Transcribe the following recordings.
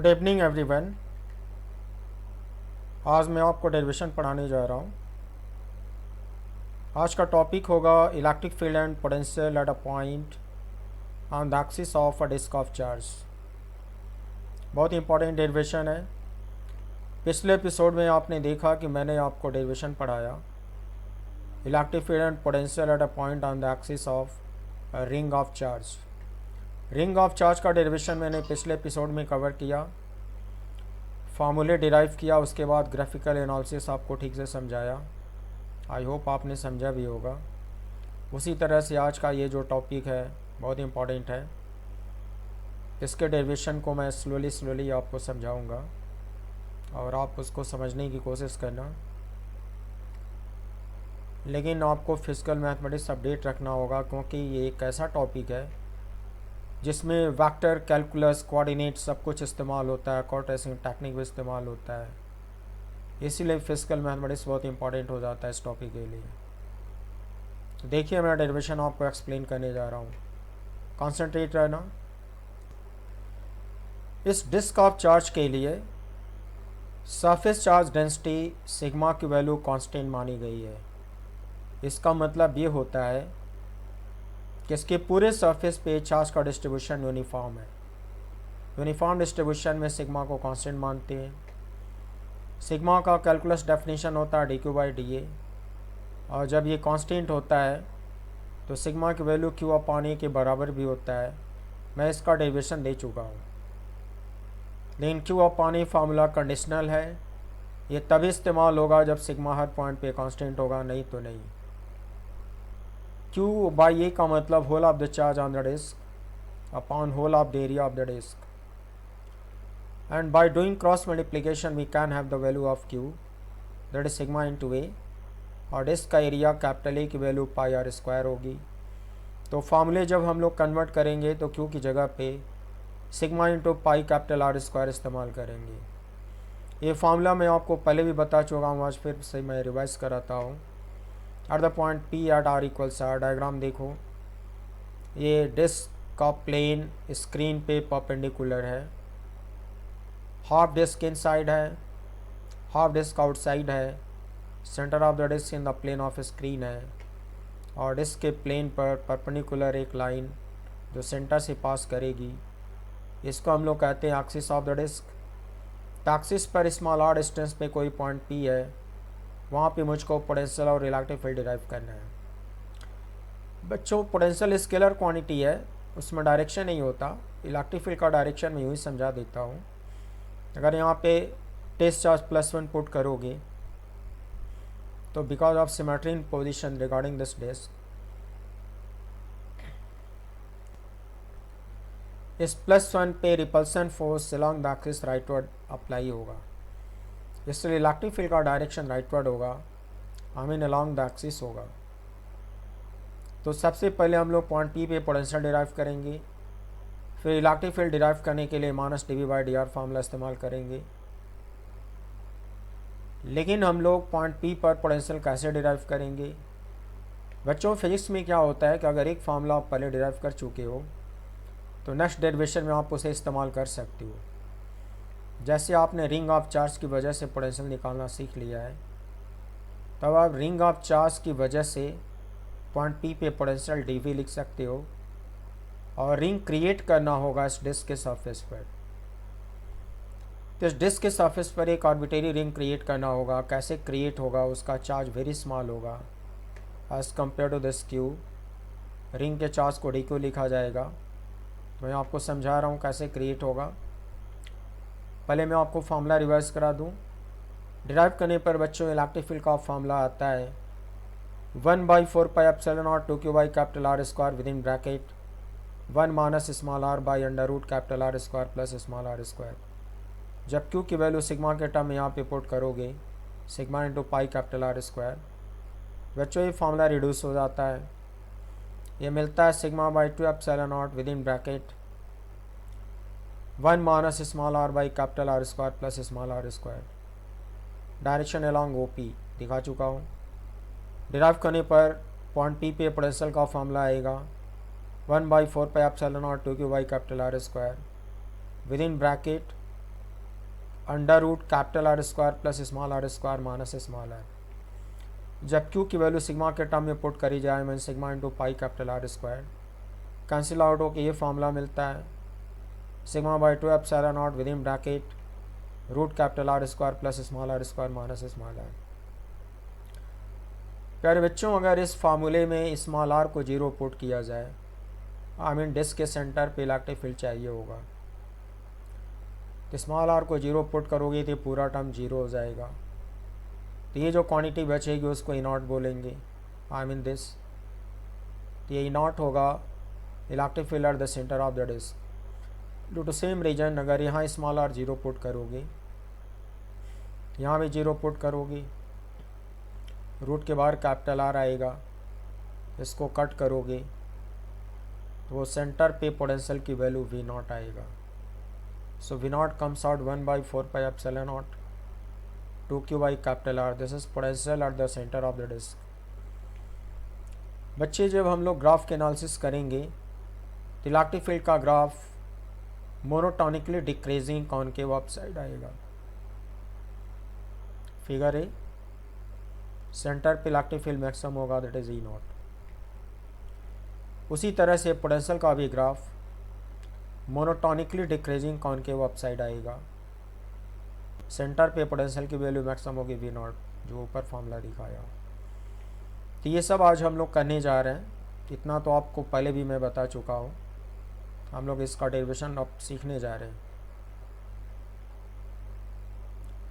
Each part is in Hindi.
Good evening everyone. आज मैं आपको डेरिवेशन पढ़ाने जा रहा हूँ। आज का टॉपिक होगा electric field and potential at a point on the axis of a disc of charge. बहुत इंपॉर्टेंट डेरिवेशन है। पिछले एपिसोड में आपने देखा कि मैंने आपको डेरिवेशन पढ़ाया electric field and potential at a point on the axis of ring of charge. Ring of charge का डेरिवेशन मैंने पिछले एपिसोड में कवर किया, फार्मूले डिराइव किया, उसके बाद ग्राफिकल एनालिसिस आपको ठीक से समझाया। आई होप आपने समझा भी होगा। उसी तरह से आज का ये जो टॉपिक है बहुत इम्पॉर्टेंट है। इसके डेरिवेशन को मैं स्लोली आपको समझाऊंगा और आप उसको समझने की कोशिश करना। लेकिन आपको फिजिकल मैथमेटिक्स अपडेट रखना होगा, क्योंकि ये एक ऐसा टॉपिक है जिसमें वेक्टर कैलकुलस कोऑर्डिनेट सब कुछ इस्तेमाल होता है, कोऑर्डिनेशन टेक्निक भी इस्तेमाल होता है। इसीलिए फिजिकल मैथमेटिक्स बहुत इंपॉर्टेंट हो जाता है इस टॉपिक के लिए। तो देखिए, मैं डेरिवेशन आपको एक्सप्लेन करने जा रहा हूँ। कॉन्सेंट्रेट रहना। इस डिस्क ऑफ चार्ज के लिए सरफेस चार्ज डेंसिटी सिग्मा की वैल्यू कांस्टेंट मानी गई है। इसका मतलब ये होता है कि इसके पूरे सरफेस पे चार्ज का डिस्ट्रीब्यूशन यूनिफॉर्म है। यूनिफॉर्म डिस्ट्रीब्यूशन में सिग्मा को कांस्टेंट मानते हैं। सिग्मा का कैलकुलस डेफिनेशन होता है dq/dA, और जब ये कांस्टेंट होता है तो सिग्मा की वैल्यू q अपॉन a के बराबर भी होता है। मैं इसका डेरिवेशन दे चुका हूँ। लेकिन q upon a formula conditional है। ये तभी इस्तेमाल होगा जब सिग्मा हर पॉइंट पे कांस्टेंट होगा, नहीं तो नहीं। q/a का मतलब whole of the charge on the disc upon whole of the area of the disc, and by doing cross multiplication we can have the value of q, that is sigma into a, और डिस्क का एरिया कैपिटल ए की वैल्यू पाई आर स्क्वायर होगी। तो फार्मूले जब हम लोग कन्वर्ट करेंगे तो q की जगह पे sigma into pi capital R square इस्तेमाल करेंगे। ये फार्मूला मैं आपको पहले भी बता चुका हूँ, आज फिर से मैं रिवाइज कराता हूँ। At the point p at r equals r, diagram देखो। ये डिस्क का प्लेन स्क्रीन पे परपेंडिकुलर है। हाफ डिस्क इनसाइड है, हाफ डिस्क आउटसाइड है। Centre of the disc in the plane of screen है, और डिस्क के प्लेन पर परपेंडिकुलर एक लाइन जो सेंटर से पास करेगी, इसको हम लोग कहते हैं axis of the disc. Axis पर स्मॉल आर डिस्टेंस पे कोई पॉइंट P है, वहाँ पे मुझको पोटेंशियल और इलेक्ट्रिक फील्ड डिराइव करना है। बच्चों, पोटेंशियल स्केलर क्वांटिटी है, उसमें डायरेक्शन नहीं होता। इलेक्ट्रिक फील्ड का डायरेक्शन मैं यूँ ही समझा देता हूँ। अगर यहाँ पे टेस्ट चार्ज +1 पुट करोगे तो because of symmetry in position regarding this disc, इस +1 पे repulsion force along the axis rightward apply होगा। इसलिए इलेक्ट्रिक फील्ड का डायरेक्शन राइटवर्ड होगा, I mean along the axis होगा। तो सबसे पहले हम लोग पॉइंट P पे पोटेंशियल डिराइव करेंगे, फिर इलेक्ट्रिक फील्ड डिराइव करने के लिए -dV/dr फार्मूला इस्तेमाल करेंगे। लेकिन हम लोग पॉइंट P पर पोटेंशियल कैसे डिराइव करेंगे? बच्चों, फिजिक्स में क्या होता है कि अगर एक फार्मूला आप पहले डिराइव कर चुके हो तो नेक्स्ट डेरिवेशन में आप उसे इस्तेमाल कर सकते हो। जैसे आपने रिंग ऑफ चार्ज की वजह से पोटेंशियल निकालना सीख लिया है, तब आप रिंग ऑफ चार्ज की वजह से पॉइंट P पे पोटेंशियल dV लिख सकते हो, और रिंग क्रिएट करना होगा इस डिस्क के सरफेस पर। तो इस डिस्क के सरफेस पर एक आर्बिट्रेरी रिंग क्रिएट करना होगा। कैसे क्रिएट होगा? उसका चार्ज वेरी स्मॉल होगा as compare to this q। Ring के चार्ज को dq लिखा जाएगा। मैं आपको समझा रहा हूँ कैसे क्रिएट होगा। पहले मैं आपको फार्मूला रिवाइज करा दूँ। डिराइव करने पर बच्चों इलेक्ट्रिक फील्ड का फार्मूला आता है 1/4πε0 2q/R² within bracket 1 - small r by √R² plus small r²। जब q की वैल्यू सिग्मा के टर्म में यहाँ पे पुट करोगे, sigma into pi capital R², बच्चों ये फार्मूला रिड्यूस हो जाता है। ये मिलता है सिग्मा/2ε0 within bracket 1 - small r by capital R² plus small r²। Direction along OP दिखा चुका हूँ। डिराइव करने पर पॉइंट P पे पोटेंशियल का फार्मूला आएगा 1/4πε0 2q/R² within bracket under root capital R square plus small are square minus small R. जब क्यू की वैल्यू सिग्मा के टर्म में पुट करी जाए mean sigma into pi capital R square, cancel out होकर ये फॉर्मूला मिलता है sigma by 2 epsilon naught within bracket root capital R square plus small are square minus small r. प्यारे बच्चों, अगर इस फार्मूले में स्मॉल आर को जीरो पुट किया जाए, आई मीन डिस्क के सेंटर पे इलेक्ट्रिक फील्ड चाहिए होगा, तो स्मॉल आर को जीरो पुट करोगे तो पूरा टर्म जीरो हो जाएगा। तो ये जो क्वांटिटी बचेगी उसको ई नॉट बोलेंगे, आई मीन दिस। तो ये ई नॉट होगा electric field at the centre of the disc. Due to same reason अगर यहाँ स्मॉल आर जीरो पुट करोगे, यहाँ भी जीरो पुट करोगे, रूट के बाहर कैपिटल आर आएगा, इसको कट करोगे तो वो सेंटर पे पोटेंशियल की वैल्यू वी नॉट आएगा। So V naught comes out 1/4 pi epsilon naught 2q by capital R. This is potential at the centre of the disc. बच्चे, जब हम लोग ग्राफ के एनालिसिस करेंगे तो इलेक्ट्रिक फील्ड का graph monotonically decreasing concave upside आएगा। फिगर ए, सेंटर पे इलेक्ट्रिक फील्ड मैक्सिमम होगा, दैट इज ई नॉट। उसी तरह से पोटेंशियल का भी graph monotonically decreasing concave upside आएगा, सेंटर पे पोटेंशियल की वैल्यू मैक्सिमम होगी वी नॉट, जो ऊपर फॉर्मूला दिखाया। तो ये सब आज हम लोग करने जा रहे हैं, इतना तो आपको पहले भी मैं बता चुका हूँ। हम लोग इसका डेरिवेशन अब सीखने जा रहे हैं।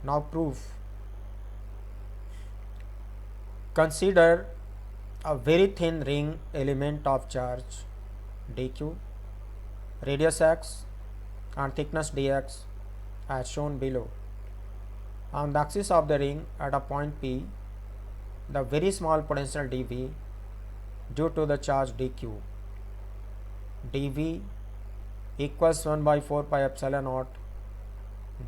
Now proof. Consider a very thin ring element of charge dq, radius x and thickness dx as shown below. On the axis of the ring at a point P, the very small potential dV due to the charge dq. dV equals 1/4 pi epsilon naught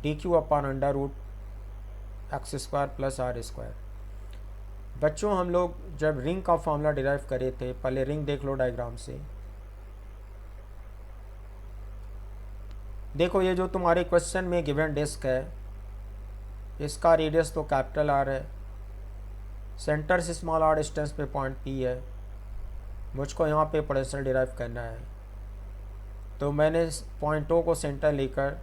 dq upon under root x square plus r square। बच्चों, हम लोग जब रिंग का फॉर्मूला डिराइव करे थे, पहले रिंग देख लो डायग्राम से। देखो, ये जो तुम्हारे क्वेश्चन में गिवन डिस्क है, इसका रेडियस तो कैपिटल आर है, सेंटर से स्मॉल आर डिस्टेंस पे पॉइंट पी है। मुझको यहाँ पे पोटेंशियल डिराइव करना है, तो मैंने पॉइंटों को सेंटर लेकर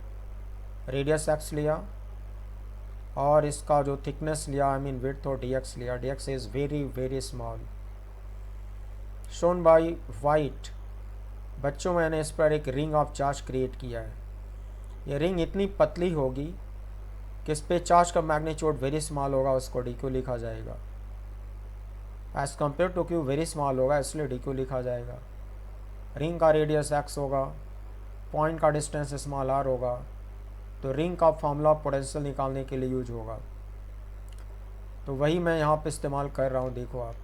रेडियस एक्स लिया और इसका जो थिकनेस लिया, आई मीन विड्थ और dx लिया। dx is very very small, shown by white. बच्चों, मैंने इस पर एक रिंग ऑफ चार्ज क्रिएट किया है। ये रिंग इतनी पतली होगी कि इस पर चार्ज का मैग्नीट्यूड वेरी स्मॉल होगा, उसको dq लिखा जाएगा। As compare to q very small होगा, इसलिए dq लिखा जाएगा। रिंग का रेडियस x होगा, पॉइंट का डिस्टेंस स्मॉल r होगा, तो रिंग का फॉर्मूला पोटेंशियल निकालने के लिए यूज होगा। तो वही मैं यहाँ पे इस्तेमाल कर रहा हूँ। देखो आप,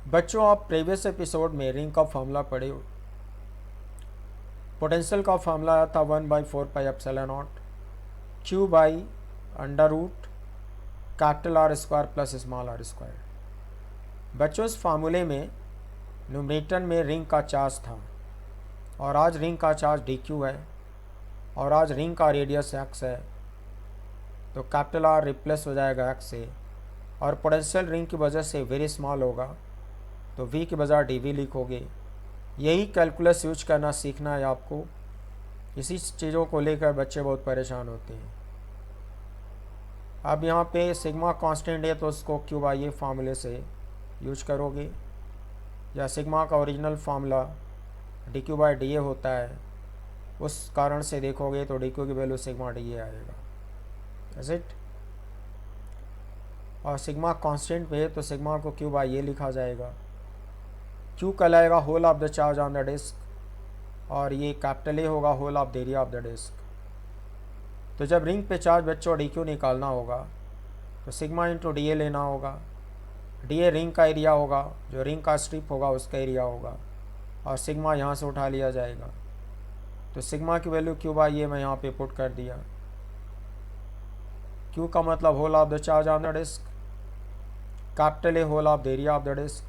बच्चों, आप प्रीवियस एपिसोड में रिंग का फॉर्मूला पढ़े हो। पोटेंशियल का फॉर्मूला आया था 1/4 pi epsilon naught q by under root capital R square plus small are square. बच्चों, इस फार्मूले में न्यूमरेटर में रिंग का चार्ज था, और आज रिंग का चार्ज dq है, और आज रिंग का रेडियस x है, तो कैपिटल R रिप्लेस हो जाएगा x से, और पोटेंशियल रिंग की वजह से वेरी स्मॉल होगा, तो v की बजाय dv लिखोगे। यही कैलकुलस यूज करना सीखना है आपको। इसी चीज़ों को लेकर बच्चे बहुत परेशान होते हैं। अब यहाँ पे सिग्मा कांस्टेंट है, तो उसको q बाई ये फार्मूले से यूज करोगे, या सिग्मा का original formula dq by D होता है, उस कारण से देखोगे तो dq की वैल्यू सिग्मा डी आएगा। Is it? और सिग्मा कांस्टेंट पे है, तो सिग्मा को q बाई ये लिखा जाएगा। q कहलाएगा whole of the charge on the disc, और ये कैपिटल ए होगा whole of the area of the disc. तो जब रिंग पे चार्ज बच्चों dq निकालना होगा, तो सिग्मा इंटू डी लेना होगा। डी रिंग का एरिया होगा, जो रिंग का स्ट्रिप होगा उसका एरिया होगा, और सिग्मा यहाँ से उठा लिया जाएगा। तो सिग्मा की वैल्यू q बाई ये मैं यहाँ पे पुट कर दिया। q का मतलब whole of the charge on the disc, capital A whole of the area of the disc,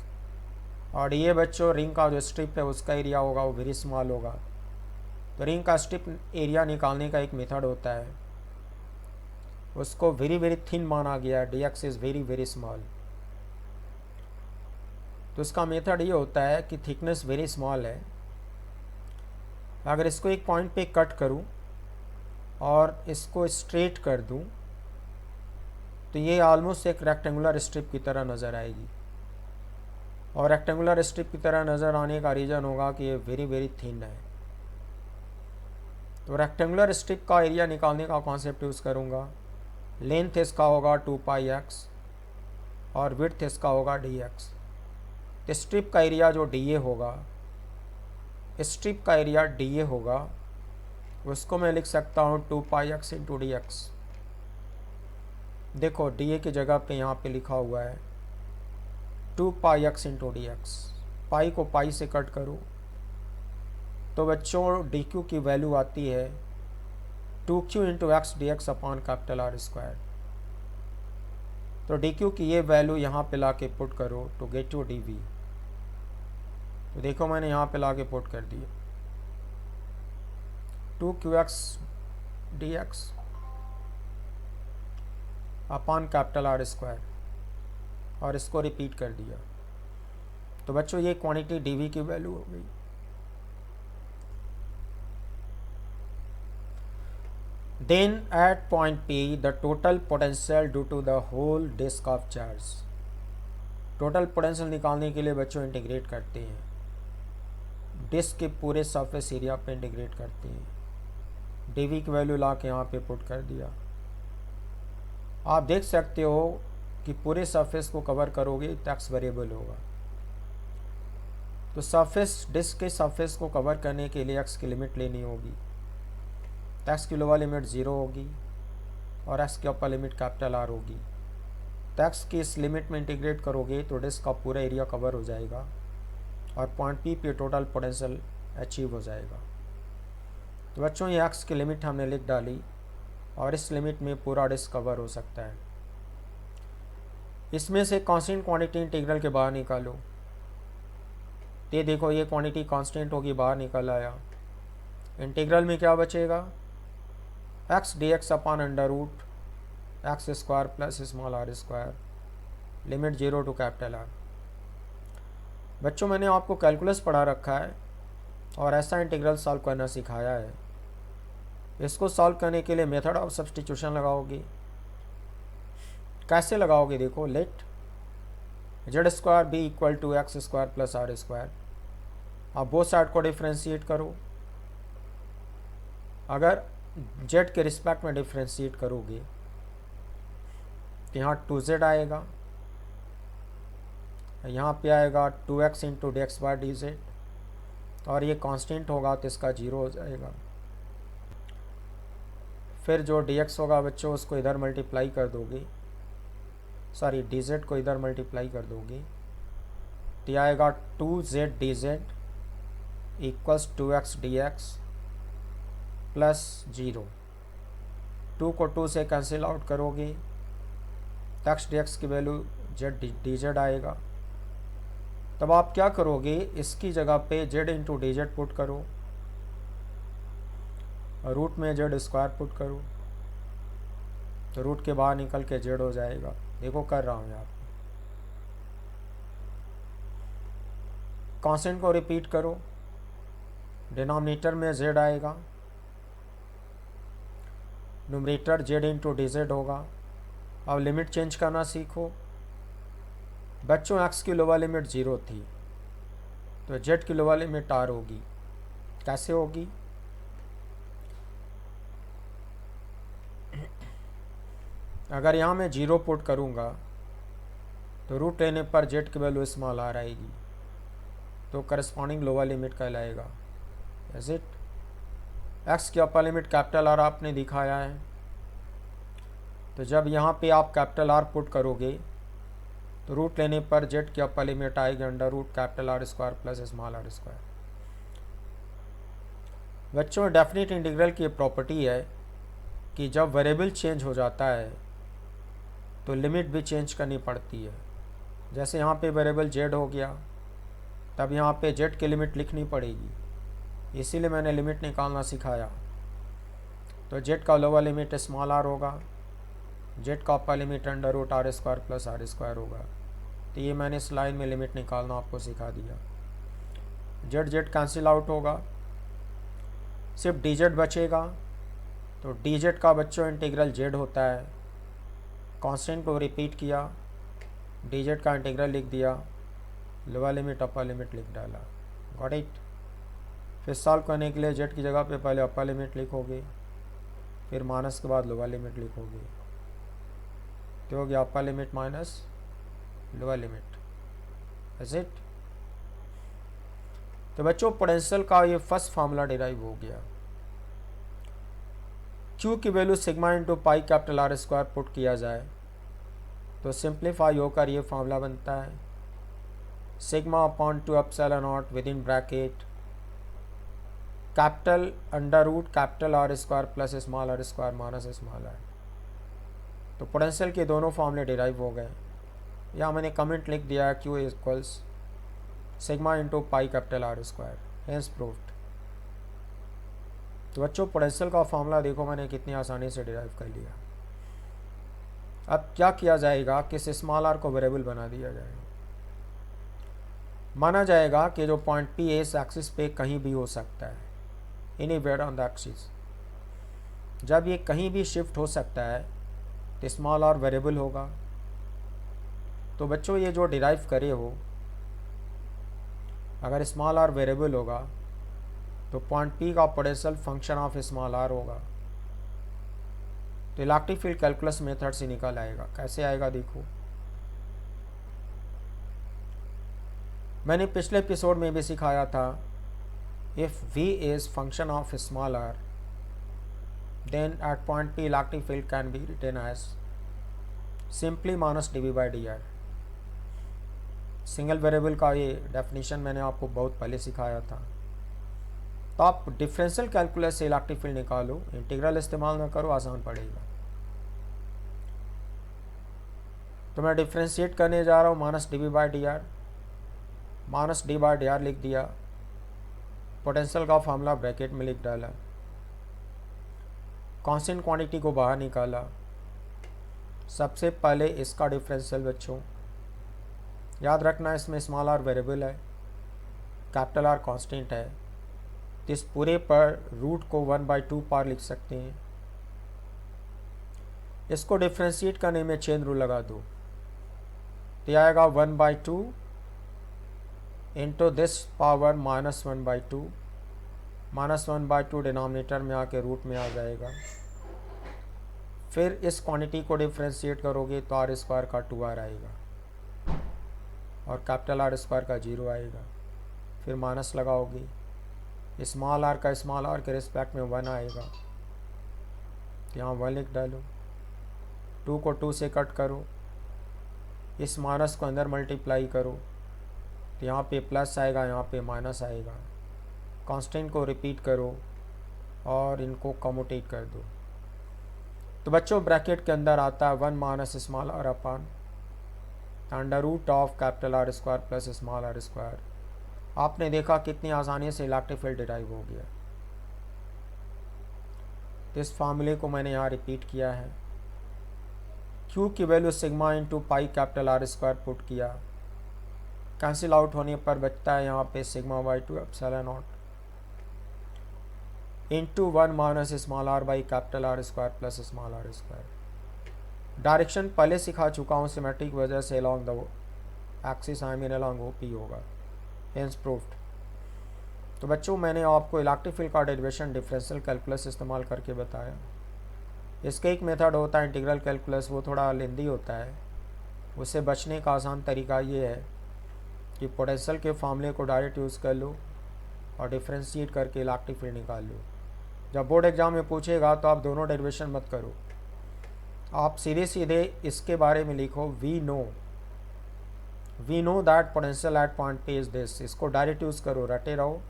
और ये बच्चों रिंग का जो स्ट्रिप है उसका एरिया होगा वो वेरी स्मॉल होगा। तो रिंग का स्ट्रिप एरिया निकालने का एक मेथड होता है, उसको वेरी वेरी थिन माना गया, D x is very very small. तो इसका मेथड ये होता है कि थिकनेस वेरी स्मॉल है, अगर इसको एक पॉइंट पे कट करूं और इसको स्ट्रेट कर दूं तो ये ऑलमोस्ट एक रेक्टेंगुलर स्ट्रिप की तरह नज़र आएगी। और रेक्टेंगुलर स्ट्रिप की तरह नज़र आने का रीज़न होगा कि ये वेरी वेरी थिन है। तो रेक्टेंगुलर स्ट्रिप का एरिया निकालने का कॉन्सेप्ट यूज़ करूँगा। लेंथ इसका होगा 2πx और विड्थ इसका होगा dx। तो स्ट्रिप का एरिया जो dA होगा, स्ट्रिप का एरिया dA होगा, उसको मैं लिख सकता हूँ 2πx इंटू dx। देखो dA की जगह पे यहाँ पे लिखा हुआ है 2πx इंटू dx। पाई को पाई से कट करो तो बच्चों dq की वैल्यू आती है 2q into x d x upon capital R square. तो dq की ये वैल्यू यहाँ पे ला के पुट करो तो गेट यू dv। तो देखो मैंने यहाँ पे ला के पुट कर दिया 2qx dx upon capital R square और इसको रिपीट कर दिया। तो बच्चों ये क्वांटिटी dv की वैल्यू हो गई। Then at point P the total potential due to the whole disk of charge। Total potential निकालने के लिए बच्चों इंटीग्रेट करते हैं, डिस्क के पूरे सरफेस एरिया पे इंटीग्रेट करते हैं। dv की वैल्यू ला के यहाँ पे पुट कर दिया। आप देख सकते हो कि पूरे सरफेस को कवर करोगे तो x वेरिएबल होगा। तो सरफेस डिस्क के सरफेस को कवर करने के लिए x की लिमिट लेनी होगी। x की लोअर लिमिट 0 होगी और x की अपर लिमिट कैपिटल R होगी। तो x की इस लिमिट में इंटीग्रेट करोगे तो डिस्क का पूरा एरिया कवर हो जाएगा और पॉइंट P पे टोटल पोटेंशियल अचीव हो जाएगा। तो बच्चों ये x की लिमिट हमने लिख डाली और इस लिमिट में पूरा डिस्क कवर हो सकता है। इसमें से कांस्टेंट क्वांटिटी इंटीग्रल के बाहर निकालो। ये देखो ये क्वांटिटी कांस्टेंट होगी, बाहर निकल आया। इंटीग्रल में क्या बचेगा, x d x upon under root x square plus small r square limit 0 to capital R। बच्चों मैंने आपको कैलकुलस पढ़ा रखा है और ऐसा इंटीग्रल सॉल्व करना सिखाया है। इसको सॉल्व करने के लिए मेथड ऑफ सब्स्टिट्यूशन लगाओगे। कैसे लगाओगे, देखो let z square be equal to x square plus R square. आप बोथ साइड को डिफ्रेंशिएट करो। अगर z के रिस्पेक्ट में डिफ्रेंशिएट करोगे तो यहाँ 2z आएगा, यहाँ पे आएगा 2x into d x by d z और ये कांस्टेंट होगा तो इसका 0 हो जाएगा। फिर जो dx होगा बच्चों उसको इधर मल्टीप्लाई कर दोगे, सॉरी dz को इधर मल्टीप्लाई कर दोगे तो आएगा 2z dz equals 2x dx plus 0। 2 को 2 से कैंसिल आउट करोगे तो x dx की वैल्यू z dz आएगा। तब आप क्या करोगे, इसकी जगह पे z into D Z put करो और रूट में z स्क्वायर पुट करो तो रूट के बाहर निकल के z हो जाएगा। देखो कर रहा हूँ यहाँ पे। कांस्टेंट को रिपीट करो, डिनोमिनेटर में z आएगा, numerator z into D Z होगा। अब लिमिट चेंज करना सीखो। बच्चों x की लोअर लिमिट 0 थी तो z की लोअर लिमिट r होगी। कैसे होगी, अगर यहाँ मैं 0 पुट करूँगा तो रूट लेने पर z की वैल्यू स्मॉल r आएगी तो करस्पॉन्डिंग लोअर लिमिट कहलाएगा। इज इट, x की अपर लिमिट कैपिटल R आपने दिखाया है तो जब यहाँ पे आप कैपिटल R पुट करोगे तो रूट लेने पर z की अपर लिमिट आएगी under root capital R square plus small r square. बच्चों डेफिनेट इंटीग्रल की प्रॉपर्टी है कि जब वेरिएबल चेंज हो जाता है तो लिमिट भी चेंज करनी पड़ती है। जैसे यहाँ पे वेरिएबल z हो गया तब यहाँ पे जेड की लिमिट लिखनी पड़ेगी, इसीलिए मैंने लिमिट निकालना सिखाया। तो जेड का लोअर लिमिट स्मॉल आर होगा, जेड का upper limit under root R square plus R square होगा। तो ये मैंने इस लाइन में लिमिट निकालना आपको सिखा दिया। जेड जेड कैंसिल आउट होगा, सिर्फ डी जेड बचेगा। तो डी जेड का बच्चों इंटीग्रल जेड होता है, कांस्टेंट को रिपीट किया, डी जेड का इंटीग्रल लिख दिया, लोअर लिमिट अपर लिमिट लिख डाला। Got it. फिर सॉल्व करने के लिए जेड की जगह पे पहले अपर लिमिट लिखोगे, फिर माइनस के बाद लोअर लिमिट लिखोगे, तो हो गया अपर limit minus lower limit. Is it. तो बच्चों पोटेंशियल का ये फर्स्ट फार्मूला डिराइव हो गया। Q की value sigma into pi capital R square put किया जाए तो सिंप्लीफाई होकर ये फार्मूला बनता है, sigma upon two epsilon naught within bracket capital under root capital R square plus small are square minus small r. तो पोटेंशियल के दोनों फार्मूले डिराइव हो गए। यहाँ मैंने कमेंट लिख दिया है Q equals sigma into pi capital R square, hence proved. तो बच्चों पोटेंशियल का फार्मूला देखो मैंने कितनी आसानी से डिराइव कर लिया। अब क्या किया जाएगा कि इस स्मॉल आर को वेरिएबल बना दिया जाएगा। माना जाएगा कि जो पॉइंट P है इस एक्सिस पे कहीं भी हो सकता है, एनीवेयर ऑन द एक्सिस। जब ये कहीं भी शिफ्ट हो सकता है तो स्मॉल आर वेरिएबल होगा। तो बच्चों ये जो डिराइव करे हो, अगर स्मॉल आर वेरिएबल होगा तो पॉइंट P का potential function of small r होगा। तो इलेक्ट्रिक फील्ड कैलकुलस मेथड से निकल आएगा। कैसे आएगा देखो, मैंने पिछले एपिसोड में भी सिखाया था, if V is function of small r then at point P electric field can be written as simply minus dV/dr। Single variable का ये डेफिनेशन मैंने आपको बहुत पहले सिखाया था। तो आप डिफरेंशियल कैलकुलस से इलेक्ट्रिक फील्ड निकालो, इंटीग्रल इस्तेमाल ना करो, आसान पड़ेगा। तो मैं डिफ्रेंशिएट करने जा रहा हूँ, माइनस dV/dr, माइनस d/dr लिख दिया, पोटेंशियल का फार्मूला ब्रैकेट में लिख डाला, कांस्टेंट क्वांटिटी को बाहर निकाला। सबसे पहले इसका डिफरेंशियल बच्चों याद रखना, इसमें स्मॉल आर वेरिएबल है, कैपिटल आर कांस्टेंट है। तो इस पूरे पर रूट को 1/2 पार लिख सकते हैं। इसको डिफ्रेंशिएट करने में चेन रूल लगा दो, तो आएगा 1/2 इंटू दिस पावर -1/2, -1/2 डिनोमिनेटर में आके रूट में आ जाएगा। फिर इस क्वांटिटी को डिफ्रेंशिएट करोगे तो आर स्क्वायर का 2r आएगा और कैपिटल आर स्क्वायर का 0 आएगा। फिर माइनस लगाओगे, स्मॉल आर का स्मॉल आर के रिस्पेक्ट में 1 आएगा, यहाँ 1 लिख डालो। 2 को 2 से कट करो, इस माइनस को अंदर मल्टीप्लाई करो, तो यहाँ पे प्लस आएगा, यहाँ पे माइनस आएगा। कांस्टेंट को रिपीट करो और इनको कम्यूटेट कर दो। तो बच्चों ब्रैकेट के अंदर आता है 1 minus small r upon under root of capital R square plus small are square. आपने देखा कितनी आसानी से इलेक्ट्रिक फील्ड डिराइव हो गया। तो इस फार्मूले को मैंने यहाँ रिपीट किया है। Q की value sigma into pi capital R square put किया, कैंसिल आउट होने पर बचता है यहाँ पे सिग्मा/2 epsilon not into 1 minus small R by capital R square plus small are square. Direction पहले सिखा चुका हूँ, सिमेट्रिक वजह से along the axis I mean along OP होगा, हेंस प्रूव्ड। तो बच्चों मैंने आपको इलेक्ट्रिक फील्ड का डेरिवेशन डिफरेंशियल कैलकुलस इस्तेमाल करके बताया। इसका एक मेथड होता है इंटीग्रल कैलकुलस, वो थोड़ा लेंदी होता है। उससे बचने का आसान तरीका ये है कि पोटेंशियल के फार्मूले को डायरेक्ट यूज़ कर लो और डिफ्रेंशिएट करके इलेक्ट्रिक फील्ड निकाल लो। जब बोर्ड एग्जाम में पूछेगा तो आप दोनों डेरिवेशन मत करो, आप सीधे सीधे इसके बारे में लिखो, we know that potential at point P is this. इसको डायरेक्ट यूज़ करो, रटे रहो।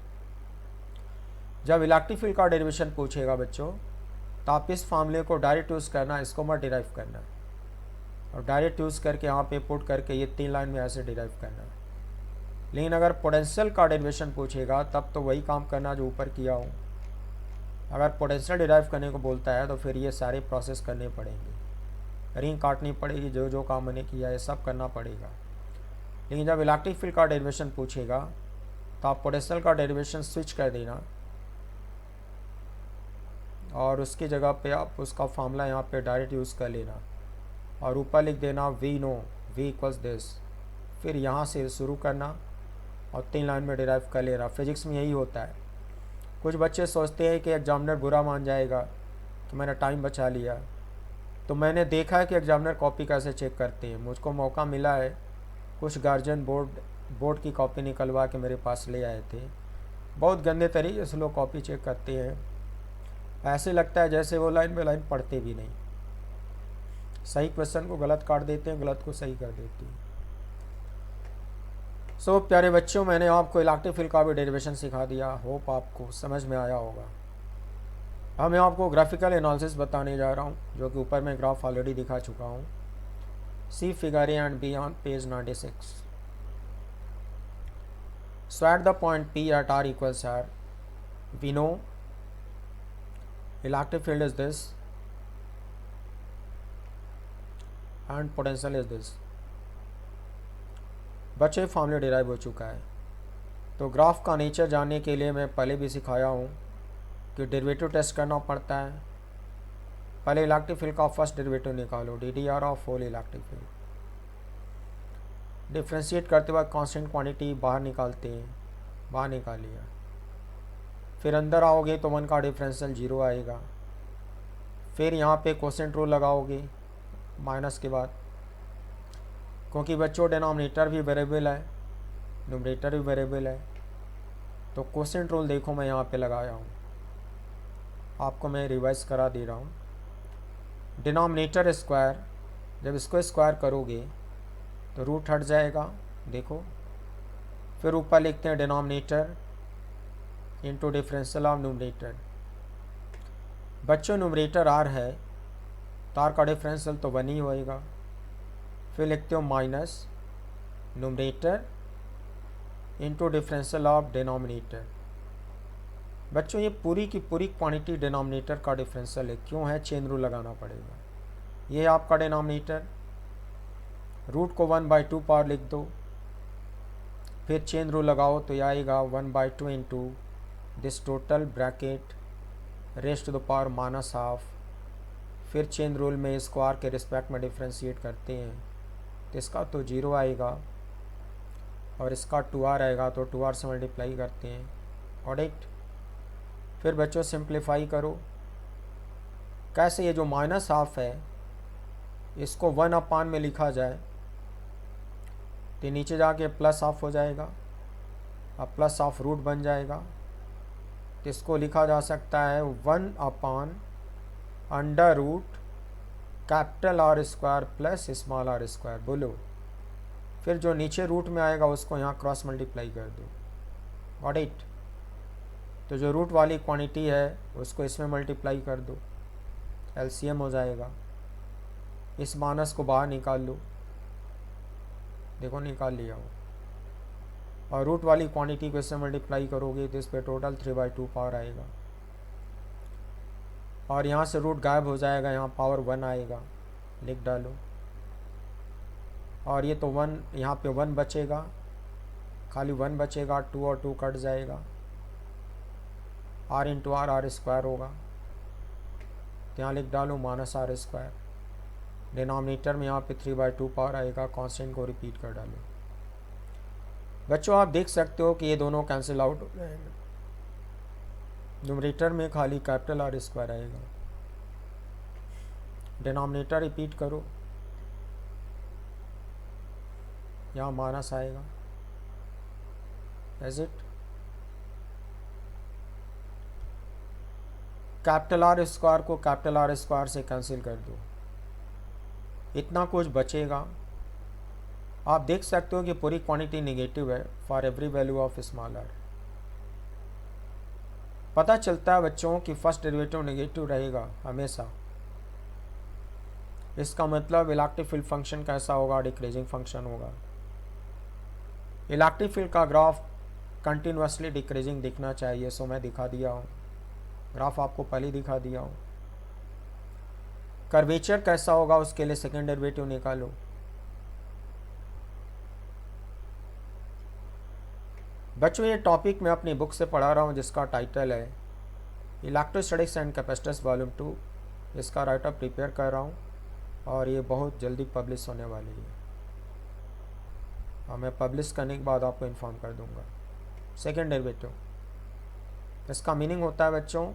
जब इलेक्ट्रिक फील्ड का डेरिवेशन पूछेगा बच्चों तो आप इस फार्मूले को डायरेक्ट यूज़ करना, इसको मत डिराइव करना, और डायरेक्ट यूज़ करके यहाँ पे पुट करके ये 3 लाइन में ऐसे डिराइव करना। लेकिन अगर पोटेंशियल का डेरिवेशन पूछेगा तब तो वही काम करना जो ऊपर किया हो। अगर पोटेंशियल डिराइव करने को बोलता है तो फिर ये सारे प्रोसेस करने पड़ेंगे, रिंग काटनी पड़ेगी, जो जो काम मैंने किया है सब करना पड़ेगा। लेकिन जब इलेक्ट्रिक फील्ड का डेरिवेशन पूछेगा तो आप पोटेंशियल का डेरिवेशन स्विच कर देना और उसकी जगह पे आप उसका फॉर्मूला यहाँ पे डायरेक्ट यूज़ कर लेना और ऊपर लिख देना we know V equals this. फिर यहाँ से शुरू करना और 3 लाइन में डिराइव कर लेना। फिजिक्स में यही होता है। कुछ बच्चे सोचते हैं कि एग्जामिनर बुरा मान जाएगा कि मैंने टाइम बचा लिया, तो मैंने देखा है कि एग्जामिनर कॉपी कैसे चेक करते हैं। मुझको मौका मिला है, कुछ गार्जियन बोर्ड की कॉपी निकलवा के मेरे पास ले आए थे। बहुत गंदे तरीके से लोग कॉपी चेक करते हैं, ऐसे लगता है जैसे वो लाइन बाय लाइन पढ़ते भी नहीं। सही क्वेश्चन को गलत काट देते हैं, गलत को सही कर देते हैं। सो प्यारे बच्चों, मैंने आपको इलेक्ट्रिक फील्ड का भी डेरिवेशन सिखा दिया। होप आपको समझ में आया होगा। अब मैं आपको ग्राफिकल एनालिसिस बताने जा रहा हूँ, जो कि ऊपर मैं ग्राफ ऑलरेडी दिखा चुका हूँ। See figure A and B on page 96। So at the point P at R equals R, we know electric field is this and potential is this। बच्चे फॉर्मूला डिराइव हो चुका है। तो ग्राफ का नेचर जानने के लिए मैं पहले भी सिखाया हूँ कि डेरिवेटिव टेस्ट करना पड़ता है। पहले इलेक्ट्रिक फील्ड का फर्स्ट डेरिवेटिव निकालो, DDR of whole electric field. Differentiate करते वक्त कांस्टेंट क्वांटिटी बाहर निकालते हैं, बाहर निकाल लिया। फिर अंदर आओगे तो 1 का डिफरेंशियल 0 आएगा। फिर यहाँ पे कोसेंट रूल लगाओगे माइनस के बाद, क्योंकि बच्चों डिनोमिनेटर भी वेरिएबल है, न्यूमरेटर भी वेरिएबल है। तो कोसेंट रूल देखो मैं यहाँ पे लगाया हूँ, आपको मैं रिवाइज करा दे रहा हूँ। डिनोमिनेटर स्क्वायर, जब इसको स्क्वायर करोगे तो रूट हट जाएगा, देखो। फिर ऊपर लिखते हैं denominator into differential of numerator. बच्चों न्यूमरेटर आर है तो आर का डिफरेंशियल तो 1 ही होएगा। फिर लिखते हो minus numerator into differential of denominator. बच्चों ये पूरी की पूरी क्वांटिटी डिनोमिनेटर का डिफरेंशियल है, क्यों है? चेन रूल लगाना पड़ेगा। ये है आपका डिनोमिनेटर, रूट को 1/2 पावर लिख दो। फिर चेन रूल लगाओ तो यह आएगा 1/2 into this total bracket raised to the power -12। फिर चेन रूल में इसको आर के रिस्पेक्ट में डिफ्रेंशिएट करते हैं तो इसका तो 0 आएगा और इसका 2r आएगा, तो 2r से मल्टीप्लाई करते हैं, ऑडिट। फिर बच्चों सिंप्लीफाई करो। कैसे? ये जो -12 है इसको 1/, में लिखा जाए तो नीचे जाके +12 हो जाएगा, अब +12 रूट बन जाएगा। तो इसको लिखा जा सकता है 1/√√ capital R square plus small r square. बोलो। फिर जो नीचे रूट में आएगा उसको यहाँ क्रॉस मल्टीप्लाई कर दो, ऑडिट। तो जो रूट वाली क्वांटिटी है उसको इसमें मल्टीप्लाई कर दो, LCM हो जाएगा। इस माइनस को बाहर निकाल लो, देखो निकाल लिया हो। और रूट वाली क्वांटिटी को इससे मल्टीप्लाई करोगे तो इस पर टोटल 3/2 पावर आएगा और यहाँ से रूट गायब हो जाएगा, यहाँ पावर 1 आएगा, लिख डालो। और ये तो 1, यहाँ पे 1 बचेगा, खाली 1 बचेगा, 2 और 2 कट जाएगा, r इंटू r स्क्वायर होगा। तो यहाँ लिख डालो -r स्क्वायर। डिनोमिनेटर में यहाँ पे 3/2 पावर आएगा, कांस्टेंट को रिपीट कर डालो। बच्चों आप देख सकते हो कि ये दोनों कैंसिल आउट हो जाएंगे। न्यूमरेटर में खाली कैपिटल R स्क्वायर आएगा। डिनोमिनेटर रिपीट करो, यहाँ माइनस आएगा, as it. Capital R square को कैपिटल R स्क्वायर से कैंसिल कर दो, इतना कुछ बचेगा। आप देख सकते हो कि पूरी क्वांटिटी नेगेटिव है for every value of small r। पता चलता है बच्चों कि फर्स्ट डेरिवेटिव नेगेटिव रहेगा हमेशा। इसका मतलब इलेक्ट्रिक फील्ड फंक्शन कैसा होगा? डिक्रीजिंग फंक्शन होगा। इलेक्ट्रिक फील्ड का ग्राफ कंटिन्यूसली डिक्रीजिंग दिखना चाहिए, सो मैं दिखा दिया हूँ, ग्राफ आपको पहले दिखा दिया हूँ। कर्वेचर कैसा होगा उसके लिए सेकेंड डेरिवेटिव निकालो। बच्चों ये टॉपिक मैं अपनी बुक से पढ़ा रहा हूँ जिसका टाइटल है इलेक्ट्रोस्टैटिक्स एंड कैपेसिटर्स वॉल्यूम 2। इसका राइटअप प्रिपेयर कर रहा हूँ और ये बहुत जल्दी पब्लिश होने वाली है और मैं पब्लिश करने के बाद आपको इन्फॉर्म कर दूंगा। सेकेंड डेरिवेटिव, इसका मीनिंग होता है बच्चों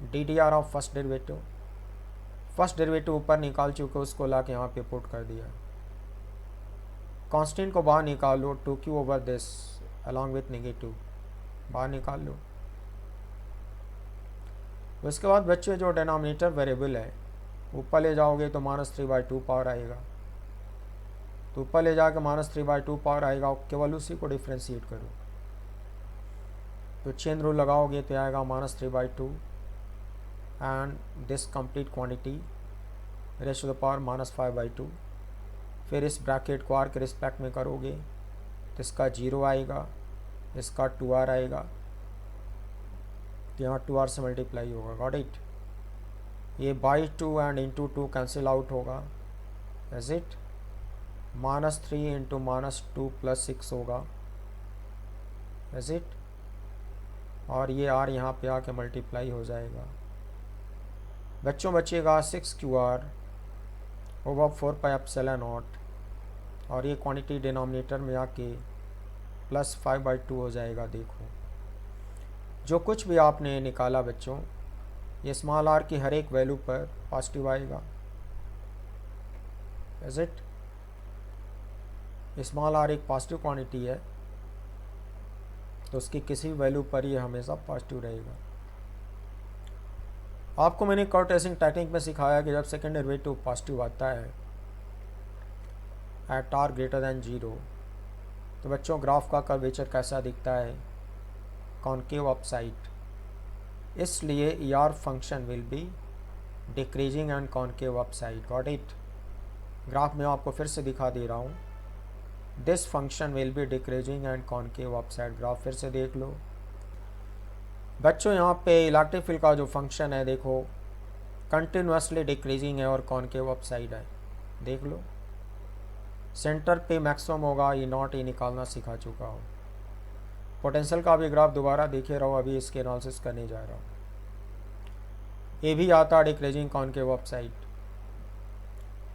DDR of first derivative. First derivative ऊपर निकाल चुके, उसको ला के यहाँ पे पुट कर दिया। कांस्टेंट को बाहर निकाल लो, 2q over this along with negative बाहर निकाल लो। उसके बाद बच्चे जो डिनोमिनेटर वेरिएबल है ऊपर ले जाओगे तो -3/2 पावर आएगा, तो ऊपर ले जाकर -3/2 पावर आएगा, केवल उसी को डिफ्रेंशिएट करो। तो चेन रूल लगाओगे तो आएगा -3/2 and this complete quantity raise to the power -5/2। फिर इस ब्रैकेट को आर के रिस्पेक्ट में करोगे तो इसका 0 आएगा, इसका 2r आएगा, तो यहाँ 2r से मल्टीप्लाई होगा। Got it. ये by 2 and into 2 cancel out होगा, इज इट। -3 इंटू -2 + 6 होगा, इज इट। और ये r यहाँ पे आके मल्टीप्लाई हो जाएगा। बच्चों बचेगा 6QR ओवर 4πε0 और ये क्वांटिटी डिनोमिनेटर में आके +5/2 हो जाएगा। देखो जो कुछ भी आपने निकाला बच्चों, ये स्मॉल r की हर एक वैल्यू पर पॉजिटिव आएगा, इज इट। स्मॉल r एक पॉजिटिव क्वांटिटी है तो उसकी किसी वैल्यू पर ये हमेशा पॉजिटिव रहेगा। आपको मैंने कर्व ट्रेसिंग टेक्निक में सिखाया कि जब सेकेंड डेरिवेटिव पॉजिटिव आता है एट r ग्रेटर दैन 0 तो बच्चों ग्राफ का कर्वेचर कैसा दिखता है, कॉनकेव अपसाइड। इसलिए ER function will be decreasing and concave upside. Got it. Graph में आपको फिर से दिखा दे रहा हूँ, this function will be decreasing and concave upside. Graph फिर से देख लो बच्चों, यहाँ पे इलेक्ट्रिक फील्ड का जो फंक्शन है देखो कंटिन्यूसली डिक्रीजिंग है और कॉनकेव अपसाइड है। देख लो सेंटर पे मैक्सिमम होगा, E0 निकालना सिखा चुका हूँ। पोटेंशियल का भी ग्राफ दोबारा देखे रहो, अभी इसके एनालिसिस करने जा रहा हूँ। ये भी आता है डिक्रीजिंग कॉनकेव अपसाइड,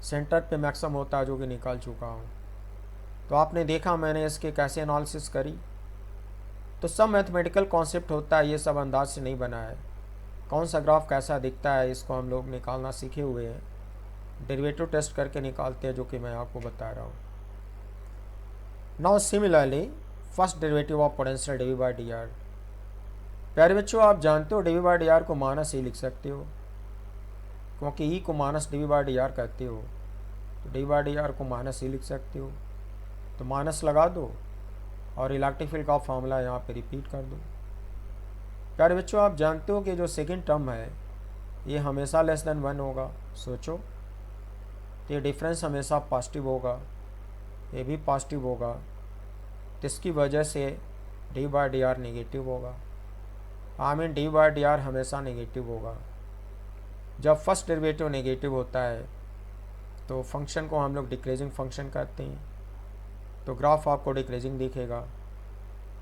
सेंटर पे मैक्सिमम होता है जो कि निकाल चुका हूँ। तो आपने देखा मैंने इसके कैसे एनालिसिस करी, तो सब मैथमेटिकल कॉन्सेप्ट होता है, ये सब अंदाज से नहीं बना है। कौन सा ग्राफ कैसा दिखता है इसको हम लोग निकालना सीखे हुए हैं, डेरिवेटिव टेस्ट करके निकालते हैं, जो कि मैं आपको बता रहा हूँ। Now similarly first derivative of potential dV/dr। प्यारे बच्चों आप जानते हो dV/dr को -e लिख सकते हो, क्योंकि E को -dV/dr कहते हो, तो dV/dr को -e लिख सकते हो। तो माइनस लगा दो और इलेक्ट्रिक फील्ड का फॉर्मूला यहाँ पे रिपीट कर दो। प्यारे बच्चों आप जानते हो कि जो सेकेंड टर्म है ये हमेशा लेस देन 1 होगा। सोचो तो ये डिफरेंस हमेशा पॉजिटिव होगा, ये भी पॉजिटिव होगा, तो इसकी वजह से dV/dr नेगेटिव होगा। आई मीन dV/dr हमेशा नेगेटिव होगा। जब फर्स्ट डेरिवेटिव नेगेटिव होता है तो फंक्शन को हम लोग डिक्रीजिंग फंक्शन कहते हैं, तो ग्राफ आपको डिक्रीजिंग दिखेगा।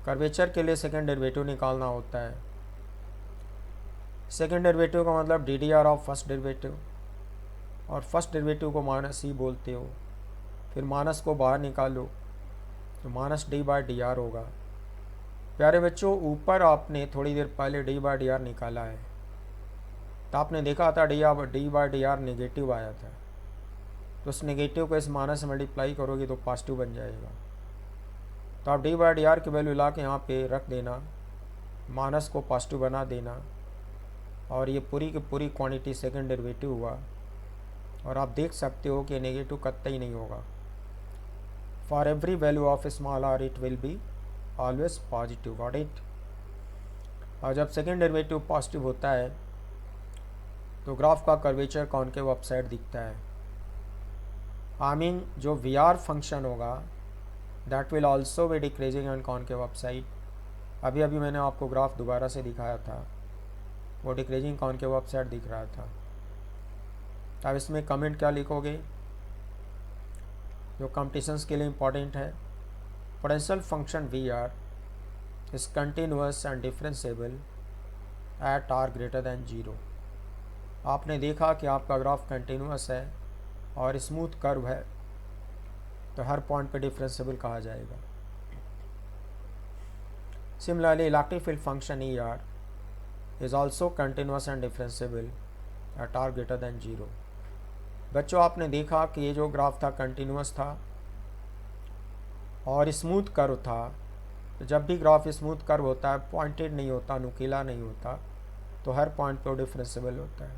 कर्वेचर के लिए सेकेंड डेरिवेटिव निकालना होता है। सेकेंड डेरिवेटिव का मतलब DDR ऑफ फर्स्ट डेरिवेटिव, और फर्स्ट डेरिवेटिव को -e बोलते हो। फिर माइनस को बाहर निकालो तो -d/dr होगा। प्यारे बच्चों ऊपर आपने थोड़ी देर पहले d/dr निकाला है, तो आपने देखा था d/dr नेगेटिव आया था, तो उस नेगेटिव को इस माइनस से मल्टीप्लाई करोगे तो पॉजिटिव बन जाएगा। तो आप d/dr की वैल्यू ला के यहाँ पे रख देना, माइनस को पॉजिटिव बना देना, और ये पूरी की पूरी क्वांटिटी सेकेंड डेरिवेटिव हुआ। और आप देख सकते हो कि नेगेटिव कतई नहीं होगा। For every value of small r it will be always positive. Got it. और जब सेकेंड डेरिवेटिव पॉजिटिव होता है तो ग्राफ का कर्वेचर कॉनकेव अपसाइड दिखता है। आई मीन जो VR फंक्शन होगा that will also be decreasing on concave upside. अभी अभी मैंने आपको ग्राफ दोबारा से दिखाया था, वो डिक्रीजिंग कॉनकेव अपसाइड दिख रहा था। अब इसमें कमेंट क्या लिखोगे जो कंपटीशंस के लिए इम्पॉर्टेंट है? Potential function V r is continuous and differentiable at r greater than 0। आपने देखा कि आपका ग्राफ कंटिन्यूअस है और स्मूथ कर्व है, तो हर पॉइंट पे डिफरेंशिएबल कहा जाएगा। Similarly electric field function E r is also continuous and differentiable at r greater than 0। बच्चों आपने देखा कि ये जो ग्राफ था कंटिन्यूअस था और स्मूथ कर्व था। तो जब भी ग्राफ स्मूथ कर्व होता है, पॉइंटेड नहीं होता, नुकीला नहीं होता, तो हर पॉइंट पे डिफरेंशिएबल होता है।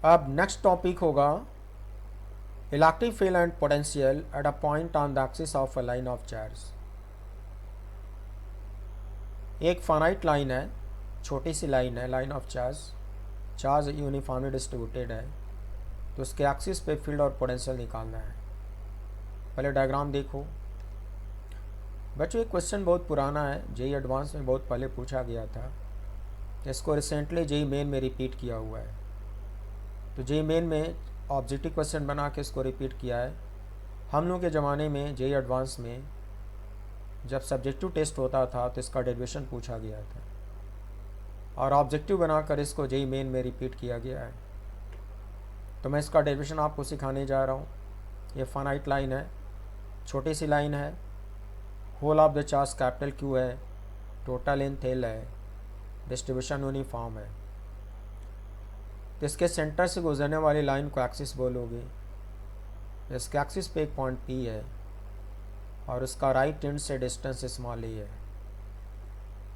अब नेक्स्ट टॉपिक होगा electric field and potential at a point on the axis of a line of charge. एक फाइनाइट लाइन है, छोटी सी लाइन है, line of charge, charge uniformly distributed है, तो उसके एक्सिस पे फील्ड और पोटेंशियल निकालना है। पहले डायग्राम देखो। बच्चों एक क्वेश्चन बहुत पुराना है, जेई एडवांस में बहुत पहले पूछा गया था, इसको रिसेंटली जेई मेन में रिपीट किया हुआ है। तो जेई मेन में ऑब्जेक्टिव क्वेश्चन बना के इसको रिपीट किया है। हम लोग के ज़माने में जेई एडवांस में जब सब्जेक्टिव टेस्ट होता था तो इसका डेरिवेशन पूछा गया था और ऑब्जेक्टिव बनाकर इसको जेई मेन में रिपीट किया गया है। तो मैं इसका डेरिवेशन आपको सिखाने जा रहा हूँ। ये फाइनाइट लाइन है, छोटी सी लाइन है, whole of the charge capital Q है, टोटल लेंथ एल है, डिस्ट्रीब्यूशन यूनिफॉर्म है। तो इसके सेंटर से गुजरने वाली लाइन को एक्सिस बोलोगे। इसके एक्सिस पे एक पॉइंट पी है और उसका राइट एंड से डिस्टेंस स्मॉल ई है।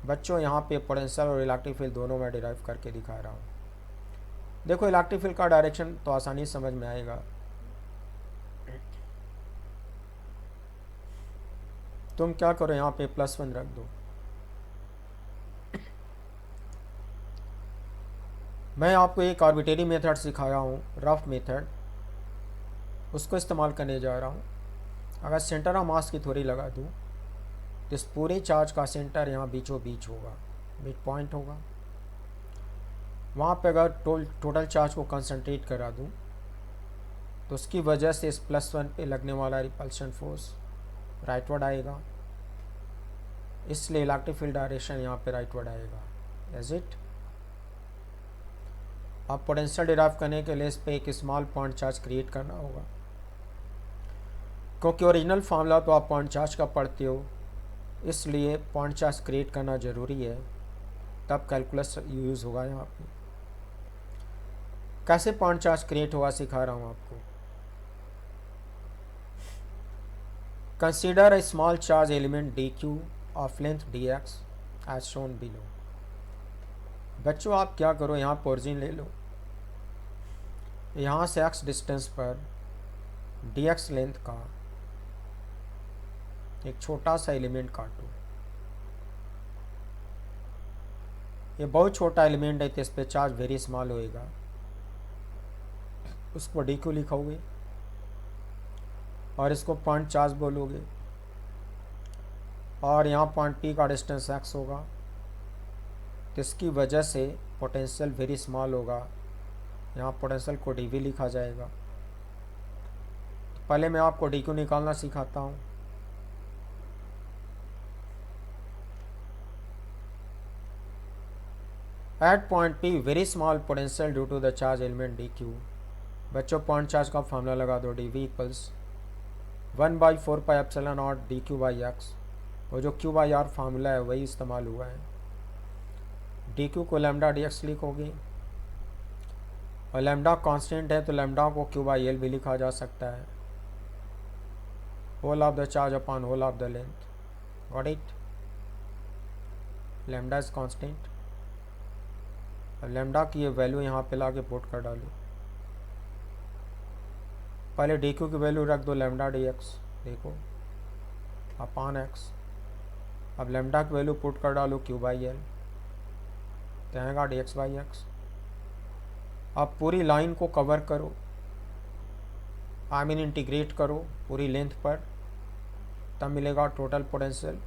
बच्चों यहाँ पे पोटेंशियल और इलेक्ट्रिक फील्ड दोनों मैं डिराइव करके दिखा रहा हूँ। देखो इलेक्ट्रिक फील्ड का डायरेक्शन तो आसानी से समझ में आएगा। तुम क्या करो, यहाँ पे +1 रख दो। मैं आपको एक आर्बिट्रेरी मेथड सिखाया हूँ, रफ मेथड, उसको इस्तेमाल करने जा रहा हूँ। अगर सेंटर ऑफ मास की थ्योरी लगा दूँ तो इस पूरे चार्ज का सेंटर यहाँ बीचों बीच होगा, मिड पॉइंट होगा। वहाँ पे अगर टोटल चार्ज को कंसंट्रेट करा दूँ तो उसकी वजह से इस +1 पे लगने वाला रिपल्शन फोर्स राइटवर्ड आएगा, इसलिए इलेक्ट्रिक फील्ड डायरेक्शन यहाँ पे राइटवर्ड आएगा। Is it? अब पोटेंशियल डिराइव करने के लिए इस पे एक स्मॉल पॉइंट चार्ज क्रिएट करना होगा, क्योंकि ओरिजिनल फार्मूला तो आप पॉइंट चार्ज का पढ़ते हो, इसलिए पॉइंट चार्ज क्रिएट करना ज़रूरी है, तब कैलकुलस यूज़ होगा। यहाँ पे कैसे पॉइंट चार्ज क्रिएट होगा सिखा रहा हूँ आपको। Consider a small charge element dq of length dx as shown below. बच्चों आप क्या करो, यहाँ पर ओरिजिन ले लो, यहाँ से x डिस्टेंस पर dx लेंथ का एक छोटा सा एलिमेंट काटो। ये बहुत छोटा एलिमेंट है तो इस पर चार्ज वेरी स्मॉल होएगा, उसको dq लिखोगे और इसको पॉइंट चार्ज बोलोगे, और यहाँ पॉइंट p का डिस्टेंस x होगा, तो इसकी वजह से पोटेंशियल वेरी स्मॉल होगा। यहाँ पोटेंशियल को dv लिखा जाएगा। तो पहले मैं आपको dq निकालना सिखाता हूँ। At point P very small potential due to the charge element dq। बच्चों पॉइंट चार्ज का फार्मूला लगा दो, dv equals 1/4πε0 dq by x। वो जो q बाई r फार्मूला है वही इस्तेमाल हुआ है। dq को लैम्डा dx लिखोगे, और लैम्डा कांस्टेंट है तो लैम्डा को q बाई l भी लिखा जा सकता है। Whole of the charge upon whole of the length, got it? Lambda is constant. अब लैम्डा की ये वैल्यू यहाँ पे ला के पुट कर डालो। पहले dq की वैल्यू रख दो लैम्डा dx, देखो अपॉन x। अब लैम्डा की वैल्यू पुट कर डालो q बाई एल, तो आएगा dx बाई x। अब पूरी लाइन को कवर करो, इंटीग्रेट करो पूरी लेंथ पर, तब मिलेगा टोटल पोटेंशियल।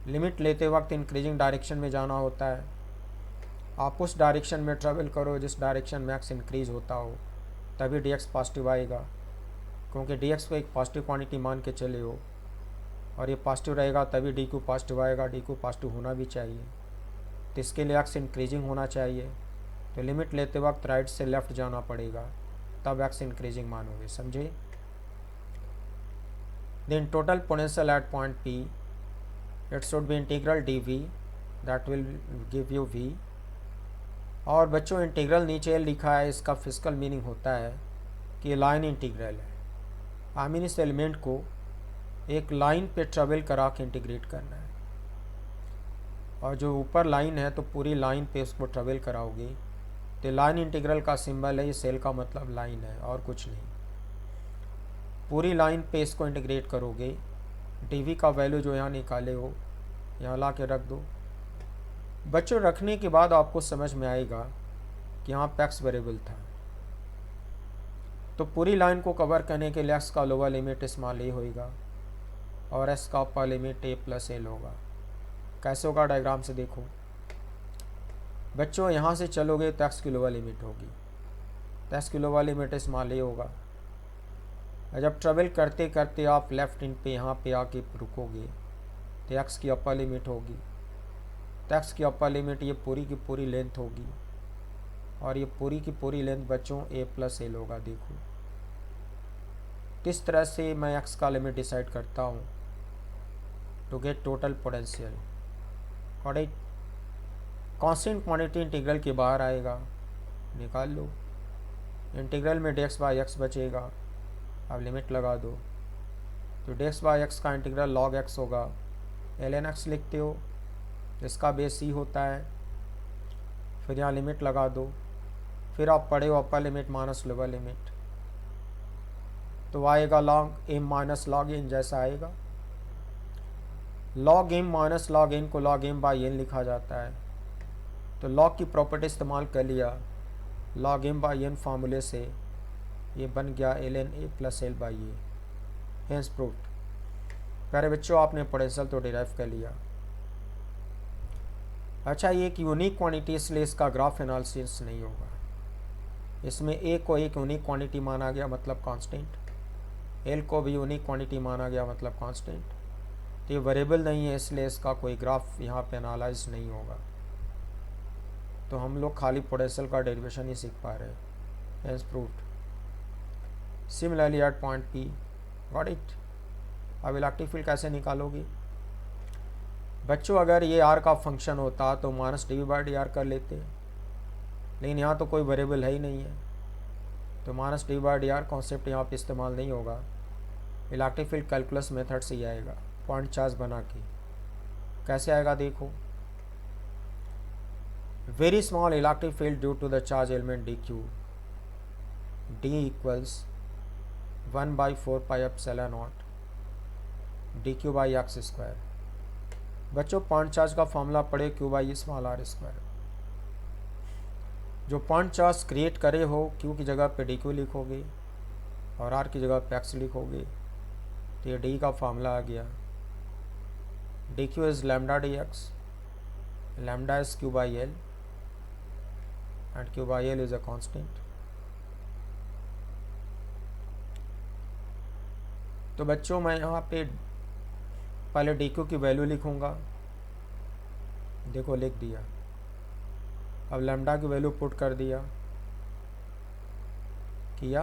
लिमिट लेते वक्त इंक्रीजिंग डायरेक्शन में जाना होता है, आप उस डायरेक्शन में ट्रेवल करो जिस डायरेक्शन में एक्स इंक्रीज होता हो, तभी डी एक्स पॉजिटिव आएगा, क्योंकि डी एक्स को एक पॉजिटिव क्वांटिटी मान के चले हो, और ये पॉजिटिव रहेगा तभी डी क्यू पॉजिटिव आएगा, डी क्यू पॉजिटिव होना भी चाहिए, तो इसके लिए एक्स इंक्रीजिंग होना चाहिए। तो लिमिट लेते वक्त राइट से लेफ्ट जाना पड़ेगा, तब एक्स इंक्रीजिंग मानोगे, समझे। Then total potential at point P, it should be integral d V, that will give you V. और बच्चों इंटीग्रल नीचे लिखा है, इसका फिजिकल मीनिंग होता है कि लाइन इंटीग्रल है, इस एलिमेंट को एक लाइन पे ट्रेवल करा के इंटीग्रेट करना है, और जो ऊपर लाइन है तो पूरी लाइन पे उसको ट्रेवल कराओगे, तो लाइन इंटीग्रल का सिंबल है, ये सेल का मतलब लाइन है और कुछ नहीं। पूरी लाइन पे इसको इंटीग्रेट करोगे, डीवी का वैल्यू जो यहाँ निकाले हो यहाँ ला के रख दो। बच्चों रखने के बाद आपको समझ में आएगा कि यहाँ पे एक्स वेरिएबल था, तो पूरी लाइन को कवर करने के लिए एक्स का लोअर लिमिट स्मॉल ए होगा और एस का अपर लिमिट ए प्लस एल होगा। कैसे होगा डायग्राम से देखो बच्चों, यहाँ से चलोगे तो एक्स की लोअर लिमिट होगी, तो एक्स की लोअर लिमिट स्मॉल ए होगा। जब ट्रेवल करते करते आप लेफ्ट इन पे यहाँ पे आके रुकोगे तो एक्स की अपर लिमिट होगी, तो एक्स की अपर लिमिट ये पूरी की पूरी लेंथ होगी, और ये पूरी की पूरी लेंथ बच्चों ए प्लस एल होगा। देखो किस तरह से मैं एक्स का लिमिट डिसाइड करता हूँ टू गेट टोटल पोटेंशियल। और एक कांस्टेंट क्वांटिटी इंटीग्रल के बाहर आएगा, निकाल लो। इंटीग्रल में डी एक्स बाई एक्स बचेगा, अब लिमिट लगा दो, तो डी एक्स बाई एक्स का इंटीग्रल लॉग एक्स होगा, एल एन एक्स लिखते हो, इसका बेस सी होता है। फिर यहाँ लिमिट लगा दो, फिर आप पढ़े हो upper limit minus lower limit, तो आएगा log M minus log N जैसा आएगा। Log M minus log N को लॉग एम बाई एन लिखा जाता है, तो लॉग की प्रॉपर्टी इस्तेमाल कर लिया, लॉग एम बाई एन फार्मूले से ये बन गया L N A plus L by A, hence proved. प्यारे बच्चों आपने पोटेंशियल तो डिराइव कर लिया। अच्छा ये एक यूनिक क्वांटिटी इसलिए इसका ग्राफ एनालिसिस नहीं होगा, इसमें ए को एक यूनिक क्वांटिटी माना गया मतलब कांस्टेंट, एल को भी यूनिक क्वांटिटी माना गया मतलब कांस्टेंट, तो ये वेरिएबल नहीं है इसलिए इसका कोई ग्राफ यहाँ पे एनालाइज नहीं होगा। तो हम लोग खाली पोटेंशियल का डेरिवेशन ही सीख पा रहे हैं, hence proved. Similarly at point P, got it. अब इलेक्ट्रिक फील्ड कैसे निकालोगे बच्चों, अगर ये आर का फंक्शन होता तो minus d V by d r कर लेते, लेकिन यहाँ तो कोई वेरिएबल है ही नहीं है, तो minus D by d are concept यहाँ पे इस्तेमाल नहीं होगा। इलेक्ट्रिक फील्ड कैलकुलस मेथड से ही आएगा, पॉइंट चार्ज बना के। कैसे आएगा देखो, very small electric field due to the charge element d q, d equals 1/4 pi epsilon naught d q by x square. बच्चों पॉइंट चार्ज का फॉर्मूला पढ़े, q by small are square. जो पॉइंट चार्ज क्रिएट करे हो क्यू की जगह पे डी क्यू लिखोगे और आर की जगह पे एक्स लिखोगे, तो ये डी का फॉर्मूला आ गया, D Q is lambda D x, lambda is Q by L and Q by L is a constant. तो बच्चों मैं यहाँ पे पहले डी क्यू की वैल्यू लिखूँगा, देखो लिख दिया। अब लैम्डा की वैल्यू पुट कर दिया, किया।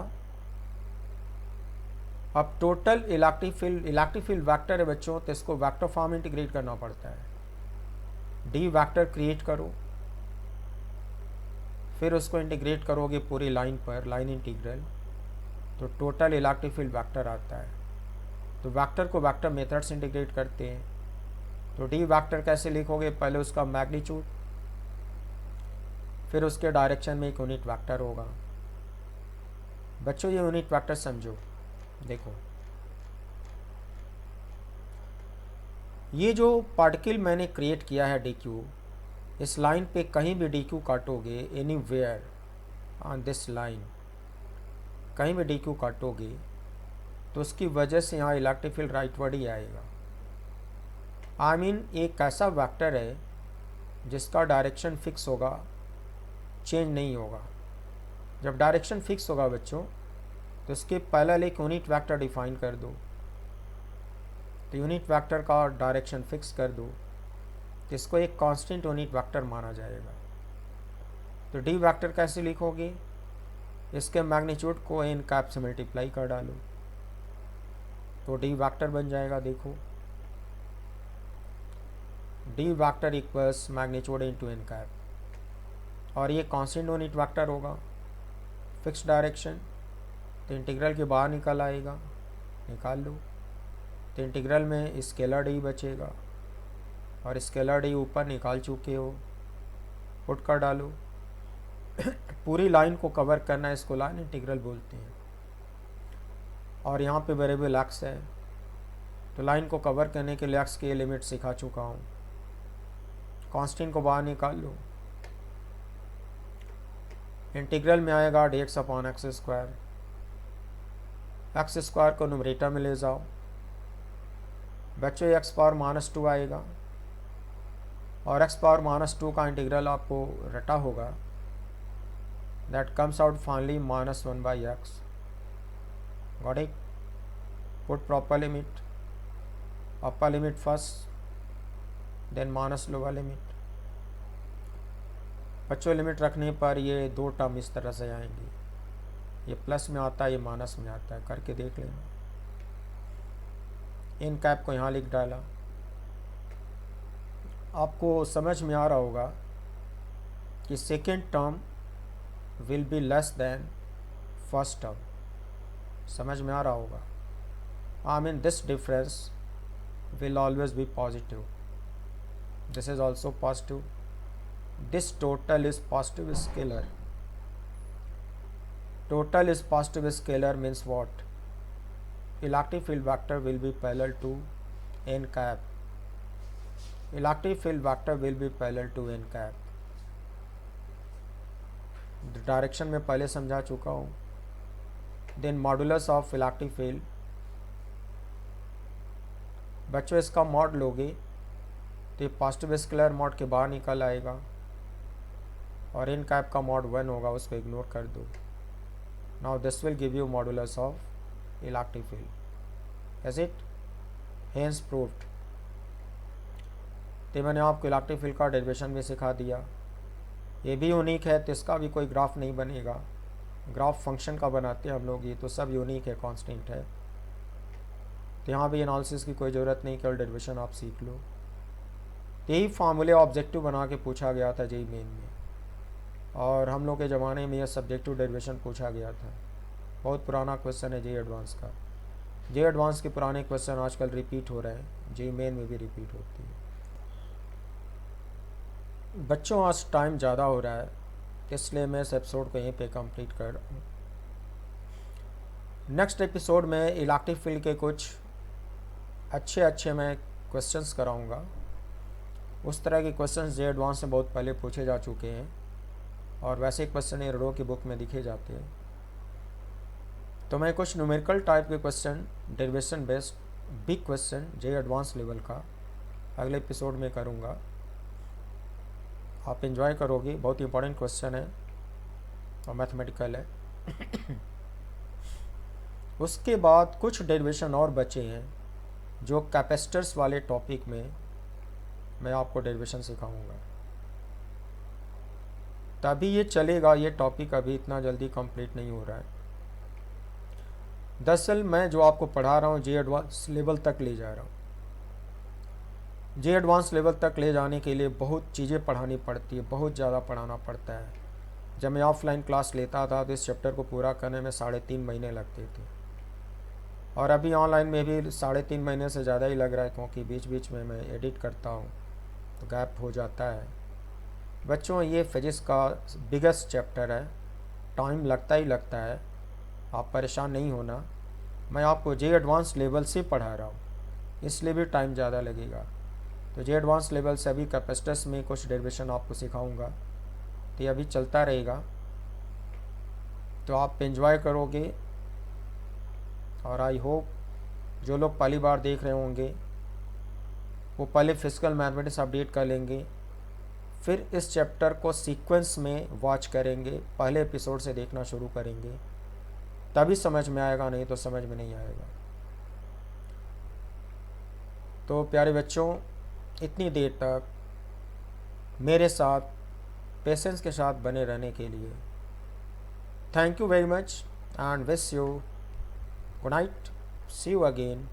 अब टोटल इलेक्ट्रिक फील्ड वेक्टर है बच्चों, तो इसको वेक्टर फॉर्म में इंटीग्रेट करना पड़ता है। डी वेक्टर क्रिएट करो, फिर उसको इंटीग्रेट करोगे पूरी लाइन पर, लाइन इंटीग्रल, तो टोटल इलेक्ट्रिक फील्ड वेक्टर आता है। तो वेक्टर को वेक्टर मेथड से इंटीग्रेट करते हैं, तो डी वेक्टर कैसे लिखोगे, पहले उसका मैग्नीट्यूड, फिर उसके डायरेक्शन में एक यूनिट वेक्टर होगा। बच्चों ये यूनिट वेक्टर समझो, देखो ये जो पार्टिकल मैंने क्रिएट किया है डी क्यू, इस लाइन पे कहीं भी डी क्यू काटोगे एनीवेयर ऑन दिस लाइन, कहीं भी डी क्यू काटोगे तो उसकी वजह से यहाँ इलेक्ट्रिक फील्ड राइटवर्ड ही आएगा। आई मीन एक ऐसा वेक्टर है जिसका डायरेक्शन फिक्स होगा, चेंज नहीं होगा। जब डायरेक्शन फिक्स होगा बच्चों तो उसके पहले एक यूनिट वेक्टर डिफाइन कर दो, तो यूनिट वेक्टर का डायरेक्शन फिक्स कर दो तो इसको एक कांस्टेंट यूनिट वेक्टर माना जाएगा। तो डी वेक्टर कैसे लिखोगे, इसके मैग्नीट्यूड को एन कैप से मल्टीप्लाई कर डालो तो डी वेक्टर बन जाएगा। देखो d vector equals magnitude into N cap, और ये कांस्टेंट यूनिट वेक्टर होगा, फिक्स डायरेक्शन, तो इंटीग्रल के बाहर निकल आएगा, निकाल लो। तो इंटीग्रल में स्केलर डी बचेगा और स्केलर डी ऊपर निकाल चुके हो, पुट कर डालो। पूरी लाइन को कवर करना है, इसको लाइन इंटीग्रल बोलते हैं। और यहाँ पे वेरिएबल एक्स है, तो लाइन को कवर करने के लिए एक्स की लिमिट सिखा चुका हूँ। कांस्टेंट को बाहर निकाल लो, इंटीग्रल में आएगा dx upon x square. X square को न्यूमरेटर में ले जाओ बच्चों, एक्स पावर -2 आएगा, और एक्स पावर -2 का इंटीग्रल आपको रटा होगा, that comes out finally -1/x। Got it? Put proper limit, upper limit first, then minus lower limit. बच्चों लिमिट रखने पर ये दो टर्म इस तरह से आएंगी, ये प्लस में आता है, ये माइनस में आता है, करके देख लेना। इन कैप को यहाँ लिख डाला। आपको समझ में आ रहा होगा कि second term will be less than first term, समझ में आ रहा होगा। I mean this difference will always be positive. This is also positive. This total is positive scalar. Total is positive scalar means what? Electric field vector will be parallel to n cap. Electric field vector will be parallel to n cap. Direction में पहले समझा चुका हूँ। Then modulus of electric field, बच्चों इसका मॉड लोगे तो ये पॉजिटिव स्केलर मॉड के बाहर निकल आएगा, और इन कैप का मॉड 1 होगा, उसको इग्नोर कर दो। Now this will give you modulus of electric field, is it? Hence proved. तो मैंने आपको इलेक्ट्रिक फील्ड का डेरिवेशन भी सिखा दिया। ये भी यूनिक है, तो इसका भी कोई ग्राफ नहीं बनेगा। ग्राफ फंक्शन का बनाते हैं हम लोग, ये तो सब यूनिक है, कांस्टेंट है। तो यहाँ भी एनालिसिस की कोई ज़रूरत नहीं, केवल डेरिवेशन आप सीख लो। यही फार्मूले ऑब्जेक्टिव बना के पूछा गया था जेईई मेन में, और हम लोग के ज़माने में यह सब्जेक्टिव डेरिवेशन पूछा गया था। बहुत पुराना क्वेश्चन है जेईई एडवांस का। जेईई एडवांस के पुराने क्वेश्चन आजकल रिपीट हो रहे हैं, जेईई मेन में भी रिपीट होती है। बच्चों आज टाइम ज़्यादा हो रहा है, इसलिए मैं इस एपिसोड को यहीं पे कंप्लीट कर रहा हूँ। नेक्स्ट एपिसोड में इलेक्ट्रिक फील्ड के कुछ अच्छे मैं क्वेश्चंस कराऊंगा। उस तरह के क्वेश्चंस जेईई एडवांस में बहुत पहले पूछे जा चुके हैं, और वैसे क्वेश्चन ये रो की बुक में दिखे जाते हैं। तो मैं कुछ न्यूमेरिकल टाइप के question, derivation based big question JEE advance level का अगले एपिसोड में करूँगा। आप एंजॉय करोगे, बहुत इंपॉर्टेंट क्वेश्चन है और मैथमेटिकल है। उसके बाद कुछ डेरिवेशन और बचे हैं जो कैपेसिटर्स वाले टॉपिक में मैं आपको डेरिवेशन सिखाऊंगा, तभी ये चलेगा। ये टॉपिक अभी इतना जल्दी कंप्लीट नहीं हो रहा है। दरअसल मैं जो आपको पढ़ा रहा हूँ जेईई एडवांस लेवल तक ले जा रहा हूँ। जेईई एडवांस लेवल तक ले जाने के लिए बहुत चीज़ें पढ़ानी पड़ती है, बहुत ज़्यादा पढ़ाना पड़ता है। जब मैं ऑफलाइन क्लास लेता था तो इस चैप्टर को पूरा करने में 3.5 महीने लगते थे, और अभी ऑनलाइन में भी 3.5 महीने से ज़्यादा ही लग रहा है, क्योंकि बीच बीच में मैं एडिट करता हूँ तो गैप हो जाता है। बच्चों ये फिजिक्स का बिगेस्ट चैप्टर है, टाइम लगता ही लगता है, आप परेशान नहीं होना। मैं आपको जेईई एडवांस लेवल से पढ़ा रहा हूँ, इसलिए भी टाइम ज़्यादा लगेगा। तो जेईई एडवांस लेवल से अभी कैपेसिटर्स में कुछ डेरिवेशन आपको सिखाऊंगा, तो ये अभी चलता रहेगा। तो आप एंजॉय करोगे और आई होप जो लोग पहली बार देख रहे होंगे वो पहले फिजिकल मैथमेटिक्स अपडेट कर लेंगे, फिर इस चैप्टर को सीक्वेंस में वॉच करेंगे, पहले एपिसोड से देखना शुरू करेंगे, तभी समझ में आएगा, नहीं तो समझ में नहीं आएगा। तो प्यारे बच्चों, इतनी देर तक मेरे साथ पेशेंस के साथ बने रहने के लिए thank you very much and wish you good night, see you again.